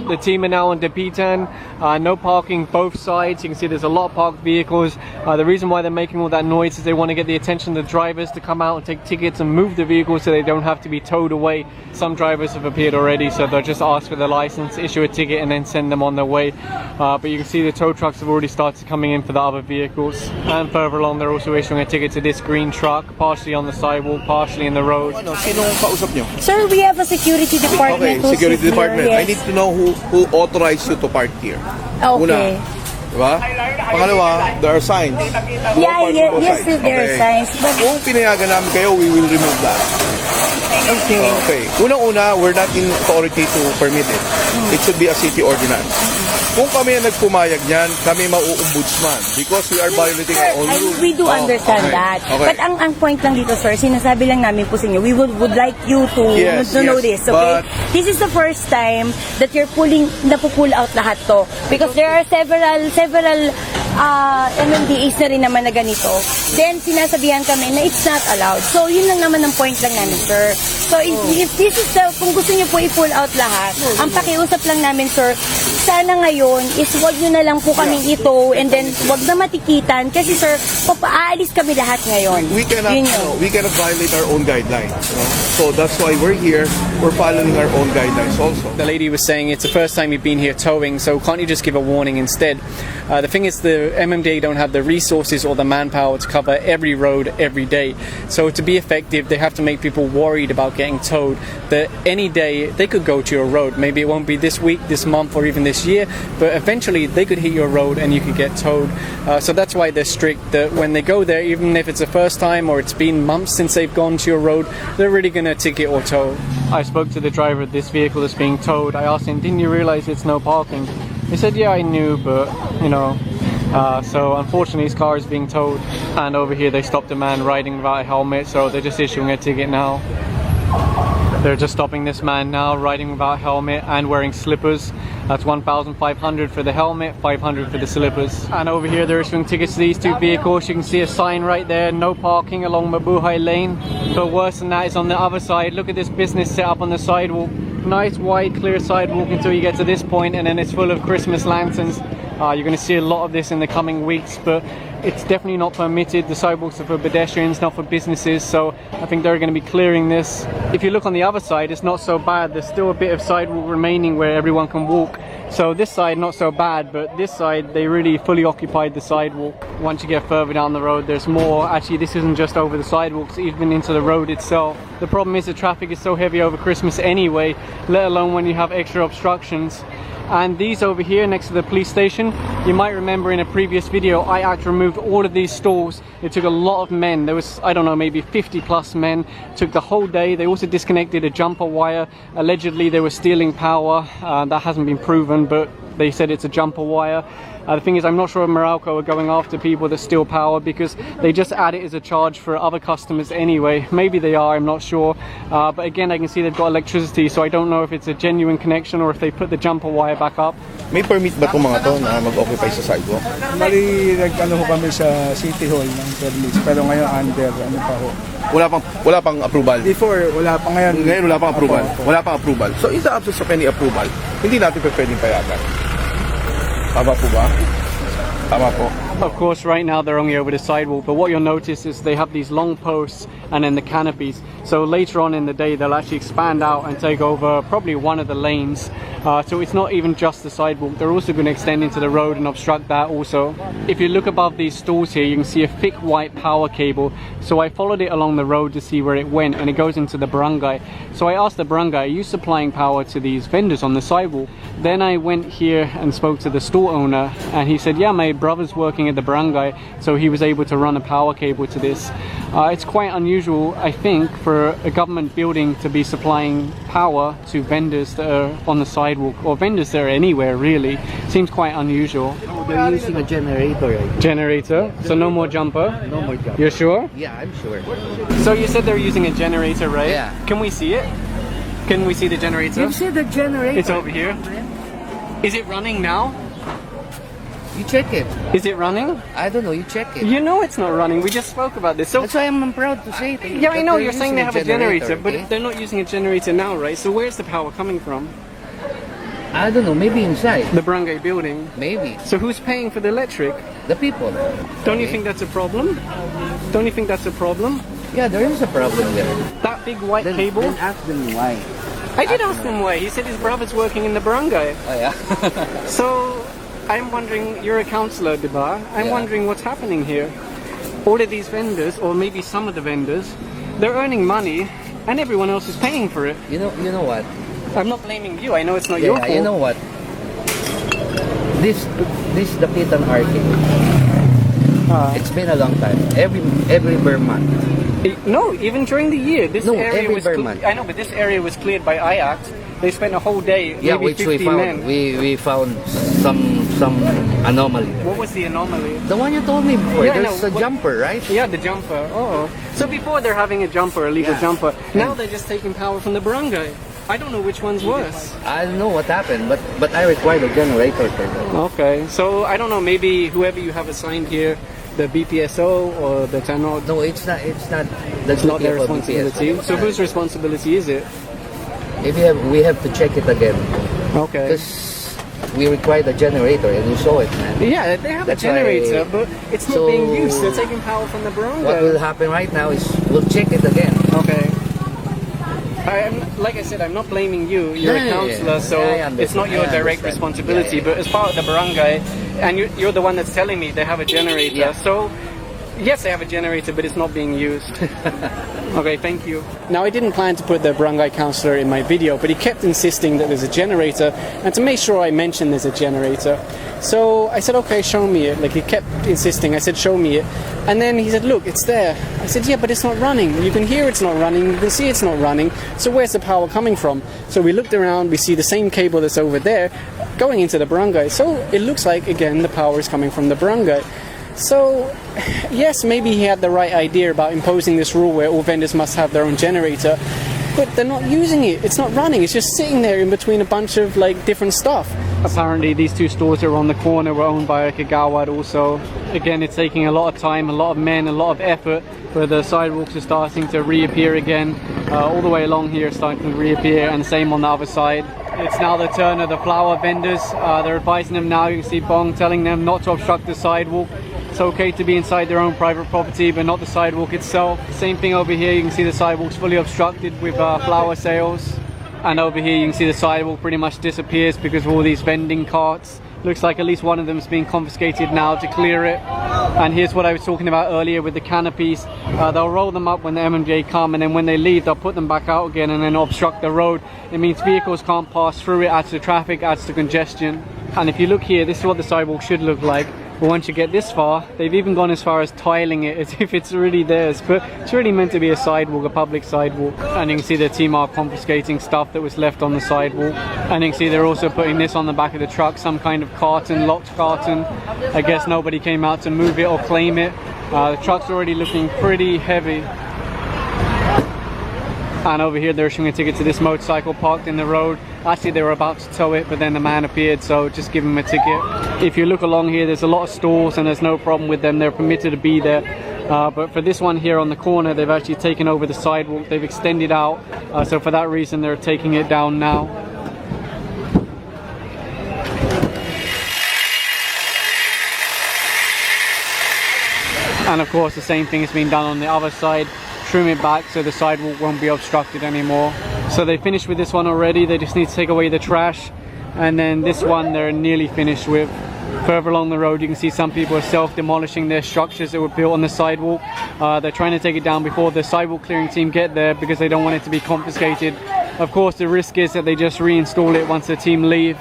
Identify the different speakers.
Speaker 1: The team are now on Dapitan. No parking both sides. You can see there's a lot of parked vehicles. The reason why they're making all that noise is they want to get the attention of the drivers to come out and take tickets and move the vehicles so they don't have to be towed away. Some drivers have appeared already, so they'll just ask for their license, issue a ticket, and then send them on their way. But you can see the tow trucks have already started coming in for the other vehicles. And further along, they're also issuing a ticket to this green truck, partially on the sidewalk, partially in the road.
Speaker 2: Sinong kausap nyo?
Speaker 3: Sir, we have a security department.
Speaker 2: Okay, security department.
Speaker 3: Here, yes.
Speaker 2: I need to know who authorized you to park here.
Speaker 3: Okay.
Speaker 2: Una, diba? Pangalawa, there are signs.
Speaker 3: Yes, there are signs. But
Speaker 2: Kung pinayagan namin kayo, we will remove that. Okay. Unang-una, we're not in authority to permit it. It should be a city ordinance. Kung kami ang nagpumayag niyan, kami mauumbudsman because we are violating our own rules.
Speaker 3: we do understand that.
Speaker 2: Okay.
Speaker 3: But ang point lang dito, sir, sinasabi lang namin po sa inyo, we would like you to know this, okay? This is the first time that you're napupull out lahat to. Because there are several MMDAs na rin naman na ganito. Then, sinasabihan kami na it's not allowed. So, yun lang naman ang point lang namin, sir. So, if this is kung gusto niyo po i-pull out lahat, ang pakiusap lang namin, sir, sana ngayon is wag nyo na lang po kaming ito and then wag na matikitan kasi, sir, aalis kami lahat ngayon.
Speaker 2: We cannot violate our own guidelines. So, that's why we're here. We're following our own guidelines also.
Speaker 1: The lady was saying it's the first time you've been here towing, so can't you just give a warning instead? The thing is, the MMDA don't have the resources or the manpower to cover every road every day. So to be effective, they have to make people worried about getting towed. That any day they could go to your road. Maybe it won't be this week, this month, or even this year, but eventually they could hit your road and you could get towed. So that's why they're strict. That when they go there, even if it's the first time or it's been months since they've gone to your road, they're really going to ticket or tow. I spoke to the driver of this vehicle that's being towed. I asked him, didn't you realize it's no parking? He said, yeah, I knew, but you know. So unfortunately his car is being towed, and over here they stopped a man riding without a helmet, so they're just issuing a ticket now. They're just stopping this man now riding without a helmet and wearing slippers. That's 1,500 for the helmet, 500 for the slippers. And over here they're issuing tickets to these two vehicles. You can see a sign right there, no parking along Mabuhay Lane. But worse than that is on the other side. Look at this business set up on the sidewalk. Nice wide clear sidewalk until you get to this point, and then it's full of Christmas lanterns. You're going to see a lot of this in the coming weeks, but it's definitely not permitted. The sidewalks are for pedestrians, not for businesses, so I think they're going to be clearing this. If you look on the other side, it's not so bad. There's still a bit of sidewalk remaining where everyone can walk. So this side not so bad, but this side they really fully occupied the sidewalk. Once you get further down the road, there's more. Actually, this isn't just over the sidewalks, even into the road itself. The problem is the traffic is so heavy over Christmas anyway, let alone when you have extra obstructions. And these over here next to the police station, you might remember in a previous video I actually removed all of these stalls. It took a lot of men. There was, I don't know, maybe 50 plus men. It took the whole day. They also disconnected a jumper wire. Allegedly they were stealing power. That hasn't been proven, but they said it's a jumper wire. The thing is, I'm not sure if Meralco are going after people that steal power because they just add it as a charge for other customers anyway. Maybe they are, I'm not sure. But again, I can see they've got electricity, so I don't know if it's a genuine connection or if they put the jumper wire back up.
Speaker 2: May permit ba itong mga to na mag-occupy sa sidewalk?
Speaker 4: Bali, nag-ano ho kami sa City Hall ng permits, pero ngayon under, ano pa ho?
Speaker 2: Wala pang approval.
Speaker 4: Before, wala pa ngayon.
Speaker 2: Ngayon wala pang approval. Wala pang approval. So in the absence of any approval, hindi natin pwedeng payagan. Tama po ba? Tama po.
Speaker 1: Of course, right now they're only over the sidewalk, but what you'll notice is they have these long posts and then the canopies. So later on in the day, they'll actually expand out and take over probably one of the lanes. So it's not even just the sidewalk. They're also going to extend into the road and obstruct that also. If you look above these stalls here, you can see a thick white power cable. So I followed it along the road to see where it went, and it goes into the barangay. So I asked the barangay, are you supplying power to these vendors on the sidewalk? Then I went here and spoke to the store owner, and he said, yeah, my brother's working at the barangay, so he was able to run a power cable to this. It's quite unusual, I think, for a government building to be supplying power to vendors that are on the sidewalk, or vendors that are anywhere really. Seems quite unusual.
Speaker 5: They're using a generator, right?
Speaker 1: Generator? So no more jumper?
Speaker 5: No more jumper.
Speaker 1: You're sure?
Speaker 5: Yeah, I'm sure.
Speaker 1: So you said they're using a generator, right?
Speaker 5: Yeah.
Speaker 1: Can we see it? Can we see the generator?
Speaker 5: You see the generator?
Speaker 1: It's over here. Is it running now?
Speaker 5: You check it.
Speaker 1: Is it running?
Speaker 5: I don't know, you check it.
Speaker 1: You know it's not running. We just spoke about this. So
Speaker 5: that's why I'm proud to say it.
Speaker 1: yeah, I know you're saying they have a generator,
Speaker 5: okay?
Speaker 1: but they're not using a generator now, right? So where's the power coming from?
Speaker 5: I don't know, maybe inside.
Speaker 1: The barangay building.
Speaker 5: Maybe.
Speaker 1: So who's paying for the electric?
Speaker 5: The people.
Speaker 1: Don't you
Speaker 5: Okay.
Speaker 1: think that's a problem? Don't you think that's a problem?
Speaker 5: Yeah, there is a problem there.
Speaker 1: That big white
Speaker 5: Then,
Speaker 1: cable?
Speaker 5: then ask them why.
Speaker 1: I did ask him why. He said his brother's working in the barangay.
Speaker 5: Oh, yeah.
Speaker 1: So I'm wondering, you're a councillor, diba? I'm
Speaker 5: Yeah.
Speaker 1: wondering what's happening here. All of these vendors, or maybe some of the vendors, they're earning money and everyone else is paying for it.
Speaker 5: You know what?
Speaker 1: I'm not blaming you. I know it's not your
Speaker 5: Yeah,
Speaker 1: fault.
Speaker 5: you know what? This Dapitan Arcade. It's been a long time. Every per month.
Speaker 1: No, even during the year, this
Speaker 5: No,
Speaker 1: area
Speaker 5: every
Speaker 1: was.
Speaker 5: per month.
Speaker 1: I know, but this area was cleared by IACT. They spent a whole day,
Speaker 5: Yeah,
Speaker 1: maybe
Speaker 5: which we
Speaker 1: 50
Speaker 5: found.
Speaker 1: men.
Speaker 5: We found some anomaly there.
Speaker 1: What was the anomaly?
Speaker 5: The one you told me before.
Speaker 1: Yeah, I
Speaker 5: There's
Speaker 1: know.
Speaker 5: a jumper, right?
Speaker 1: Yeah, the jumper. Oh, so before they're having a jumper, a legal
Speaker 5: Yeah.
Speaker 1: jumper. Now they're just taking power from the barangay. I don't know which one's worse.
Speaker 5: I don't know what happened, but I required a generator for that.
Speaker 1: Okay, so I don't know. Maybe whoever you have assigned here, the BPSO or the Tanod,
Speaker 5: No, it's not. That's
Speaker 1: not their
Speaker 5: duty of
Speaker 1: responsibility.
Speaker 5: BPS.
Speaker 1: So whose responsibility is it?
Speaker 5: If we have to check it again
Speaker 1: Okay.
Speaker 5: because we required a generator and you saw it, man.
Speaker 1: Yeah, they have
Speaker 5: That's
Speaker 1: a generator,
Speaker 5: why-
Speaker 1: but it's not
Speaker 5: So-
Speaker 1: being used. They're taking power from the
Speaker 5: What will
Speaker 1: barangay.
Speaker 5: happen right now is we'll check it again.
Speaker 1: Okay. Like I said, I'm not blaming you. You're
Speaker 5: Yeah,
Speaker 1: a
Speaker 5: yeah,
Speaker 1: councillor,
Speaker 5: yeah.
Speaker 1: so
Speaker 5: Yeah, I
Speaker 1: it's not your
Speaker 5: understand.
Speaker 1: direct
Speaker 5: I understand.
Speaker 1: responsibility.
Speaker 5: Yeah, yeah.
Speaker 1: But as part of the barangay, and you're the one that's telling me they have a generator.
Speaker 5: Yeah.
Speaker 1: So yes, they have a generator, but it's not being used. Okay, thank you. Now, I didn't plan to put the barangay councillor in my video, but he kept insisting that there's a generator, and to make sure I mentioned there's a generator. So I said, okay, show me it. Like, he kept insisting. I said, show me it. And then he said, look, it's there. I said, yeah, but it's not running. You can hear it's not running. You can see it's not running. So where's the power coming from? So we looked around. We see the same cable that's over there going into the barangay. So it looks like, again, the power is coming from the barangay. So, yes, maybe he had the right idea about imposing this rule where all vendors must have their own generator, but they're not using it. It's not running. It's just sitting there in between a bunch of like different stuff. Apparently, these two stores that are on the corner were owned by Kagawad also. Again, it's taking a lot of time, a lot of men, a lot of effort, but the sidewalks are starting to reappear again. All the way along here, starting to reappear, and same on the other side. It's now the turn of the flower vendors. They're advising them now. You can see Bong telling them not to obstruct the sidewalk. It's okay to be inside their own private property, but not the sidewalk itself. Same thing over here. You can see the sidewalk's fully obstructed with flower sales. And over here you can see the sidewalk pretty much disappears because of all these vending carts. Looks like at least one of them is being confiscated now to clear it. And here's what I was talking about earlier with the canopies. They'll roll them up when the MMDA come, and then when they leave they'll put them back out again and then obstruct the road. It means vehicles can't pass through it, adds to traffic, adds to congestion. And if you look here, this is what the sidewalk should look like. But once you get this far, they've even gone as far as tiling it as if it's really theirs. But it's really meant to be a sidewalk, a public sidewalk. And you can see the team are confiscating stuff that was left on the sidewalk. And you can see they're also putting this on the back of the truck, some kind of carton, locked carton. I guess nobody came out to move it or claim it. The truck's already looking pretty heavy. And over here they're issuing a ticket to this motorcycle parked in the road. Actually they were about to tow it, but then the man appeared, so just give him a ticket. If you look along here, there's a lot of stalls and there's no problem with them. They're permitted to be there. But for this one here on the corner, they've actually taken over the sidewalk. They've extended out, so for that reason they're taking it down now. And of course the same thing has been done on the other side. Trim it back so the sidewalk won't be obstructed anymore. So they finished with this one already. They just need to take away the trash. And then this one they're nearly finished with. Further along the road you can see some people are self-demolishing their structures that were built on the sidewalk. They're trying to take it down before the sidewalk clearing team get there because they don't want it to be confiscated. Of course the risk is that they just reinstall it once the team leave.